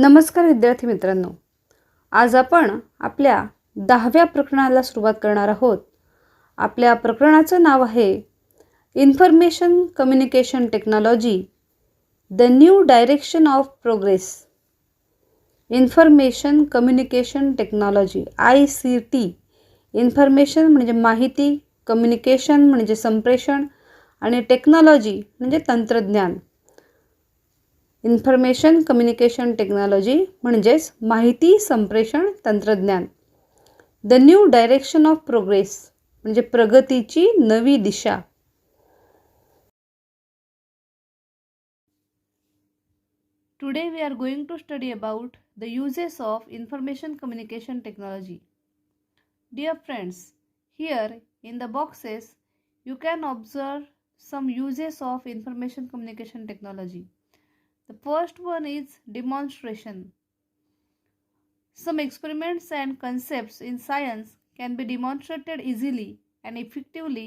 नमस्कार विद्यार्थी मित्रांनो, आज आपण आपल्या 10व्या प्रकरणाला सुरुवात करणार आहोत. आपल्या प्रकरणाचं नाव आहे information communication technology, the new direction of progress. Information communication technology ICT. Information म्हणजे माहिती, कम्युनिकेशन म्हणजे संप्रेषण आणि टेक्नॉलॉजी म्हणजे तंत्रज्ञान. इन्फॉर्मेशन कम्युनिकेशन टेक्नॉलॉजी म्हणजेच माहिती संप्रेषण तंत्रज्ञान. The new direction of progress म्हणजे प्रगतीची नवी दिशा. Today we are going to study about the uses of information communication technology. Dear friends, here in the boxes you can observe some uses of information communication technology. The first one is demonstration. Some experiments and concepts in science can be demonstrated easily and effectively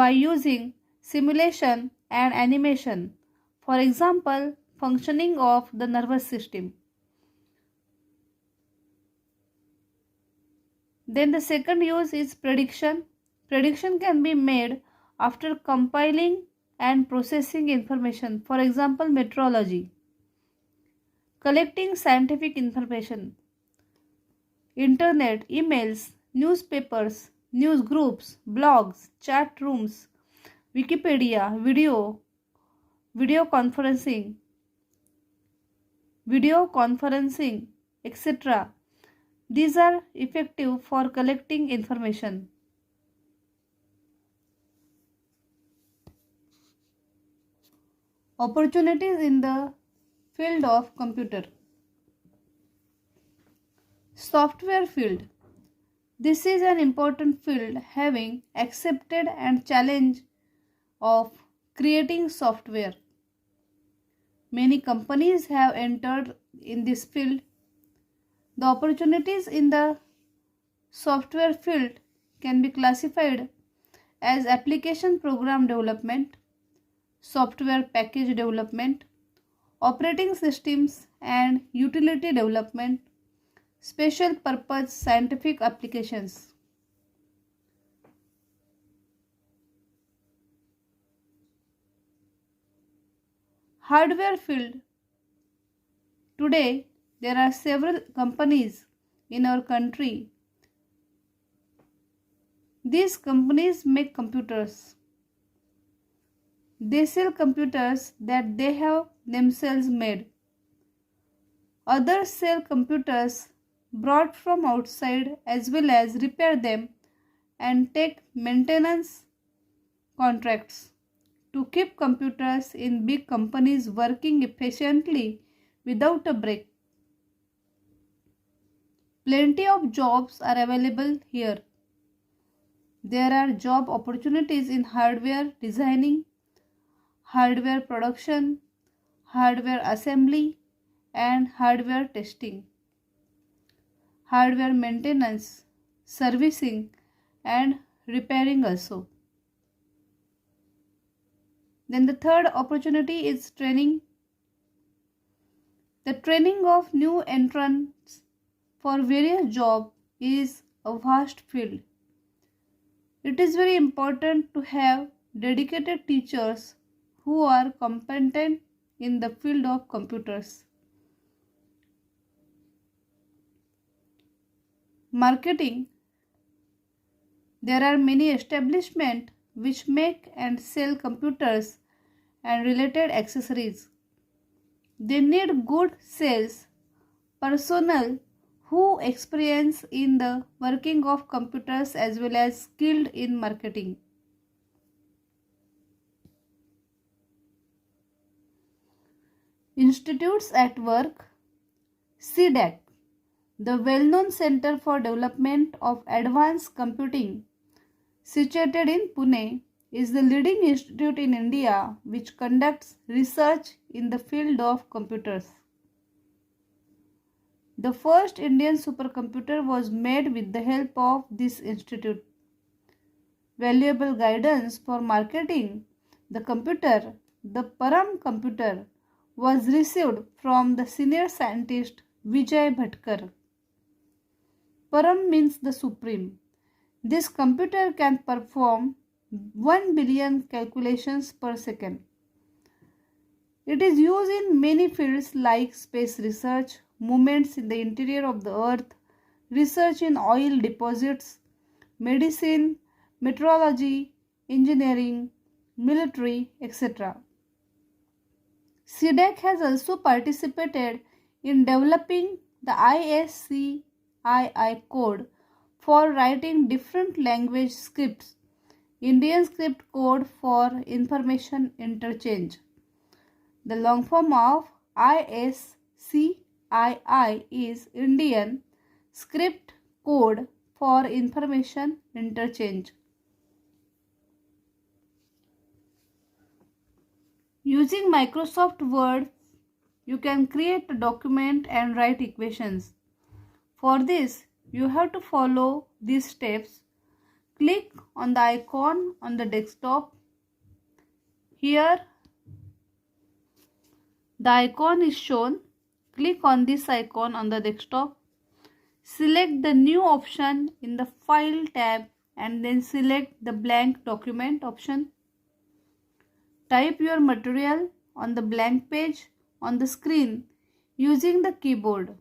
by using simulation and animation. For example, functioning of the nervous system. Then the second use is prediction. Prediction can be made after compiling and processing information. For example, meteorology. Collecting scientific information. Internet, emails, newspapers, news groups, blogs, chat rooms, Wikipedia, video conferencing, etc. These are effective for collecting information. Opportunities in the field of computer. Software field. This is an important field having accepted and challenge of creating software. Many companies have entered in this field. The opportunities in the software field can be classified as application program development, software package development, operating systems and utility development, special purpose scientific applications. Hardware field. Today, there are several companies in our country. These companies make computers. They sell computers that they have themselves made. Others sell computers brought from outside as well as repair them and take maintenance contracts to keep computers in big companies working efficiently without a break. Plenty of jobs are available here. There are job opportunities in hardware designing, hardware production, hardware assembly, and hardware testing, hardware maintenance, servicing, and repairing also. Then the third opportunity is training. The training of new entrants for various jobs is a vast field. It is very important to have dedicated teachers who are competent in the field of computers. Marketing. There are many establishments which make and sell computers and related accessories. They need good sales personnel who experience in the working of computers as well as skilled in marketing. Institutes at work. CDAC, the well-known Center for Development of Advanced Computing, situated in Pune, is the leading institute in India which conducts research in the field of computers. The first Indian supercomputer was made with the help of this institute. Valuable guidance for marketing the computer, the Param computer, was received from the senior scientist Vijay Bhatkar. Param means the supreme. This computer can perform 1 billion calculations per second. It is used in many fields like space research, movements in the interior of the earth, research in oil deposits, medicine, meteorology, engineering, military, etc. CDEC has also participated in developing the ISCII code for writing different language scripts. Indian Script Code for Information Interchange. The long form of ISCII is Indian Script Code for Information Interchange. Using Microsoft Word, you can create a document and write equations. For this, you have to follow these steps. Click on the icon on the desktop. Here, the icon is shown. Click on this icon on the desktop. Select the new option in the File tab and then select the blank document option. Type your material on the blank page on the screen using the keyboard.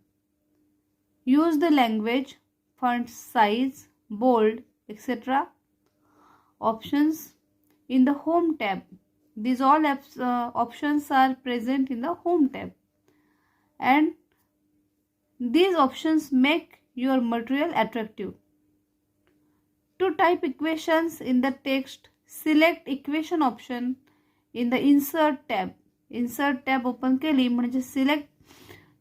Use the language, font size, bold, etc. Options in the Home tab. These all options are present in the Home tab. And these options make your material attractive. To type equations in the text, select equation option in the Insert tab. Insert tab open केली म्हणजे select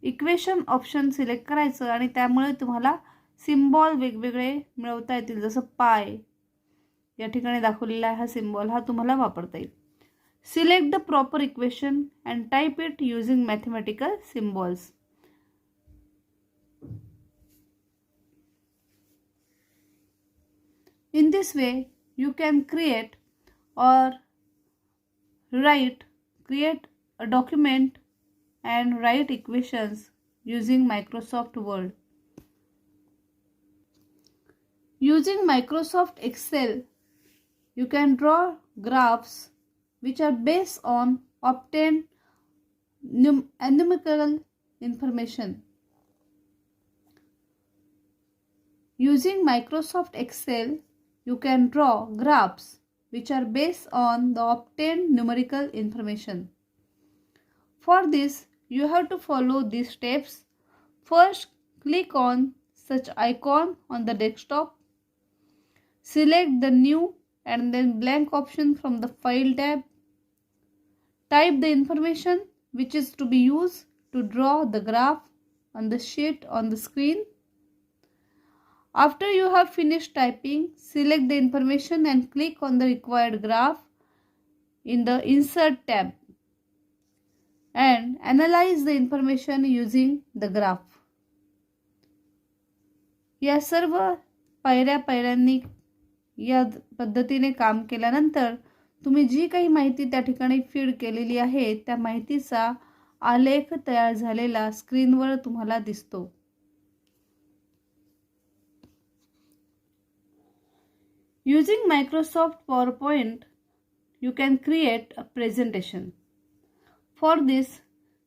equation option select करायचं आणि त्यामुळे तुम्हाला symbol वेगवेगळे मिळवता येतील. जसं पाय या ठिकाणी दाखवलेला हा सिम्बॉल हा तुम्हाला वापरता येईल. Select the proper equation and type it using mathematical symbols. In this way, you can create a document and write equations using Microsoft Word. Using Microsoft Excel, you can draw graphs which are based on obtained numerical information. Using Microsoft Excel, you can draw graphs which are based on the obtained numerical information. For this, you have to follow these steps. First, click on such icon on the desktop. Select the new and then blank option from the File tab. Type the information which is to be used to draw the graph on the sheet on the screen. After you have finished typing, select the information and click on the required graph in the Insert tab and analyze the information using the graph. या सर्व पायऱ्यांनी या पद्धतीने काम केल्यानंतर तुम्ही जी काही माहिती त्या ठिकाणी फीड केलेली आहे त्या माहितीचा आलेख तयार झालेला स्क्रीनवर तुम्हाला दिसतो. Using Microsoft PowerPoint, you can create a presentation. For this,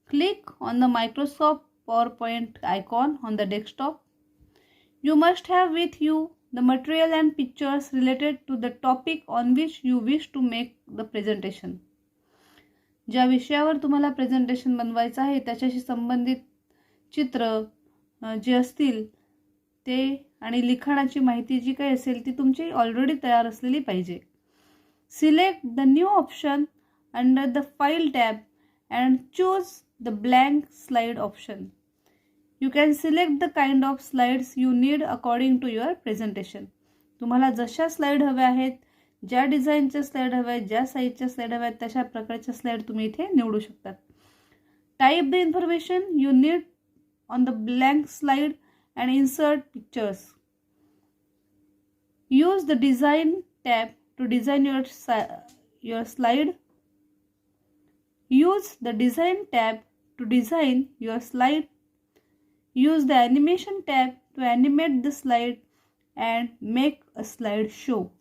click on the Microsoft PowerPoint icon on the desktop. You must have with you the material and pictures related to the topic on which you wish to make the presentation. ज्या विषयावर तुम्हाला presentation बनवायचं आहे त्याच्याशी संबंधित चित्र जे असतील ते आणि लिखाणाची माहिती जी काही असेल ती तुमची ऑलरेडी तयार असलेली पाहिजे. Select the new option under the file tab and choose the blank slide option. You can select the kind of slides you need according to your presentation. तुम्हाला जशा स्लाइड हव्या आहेत, ज्या डिझाईनच्या स्लाइड हव्या आहेत, ज्या साईजच्या स्लाइड हव्या आहेत तशा प्रकारच्या स्लाइड तुम्ही इथे निवडू शकता. Type the information you need on the blank slide and insert pictures. Use the design tab to design your slide. Use the Design tab to design your slide. Use the Animation tab to animate the slide and make a slide show.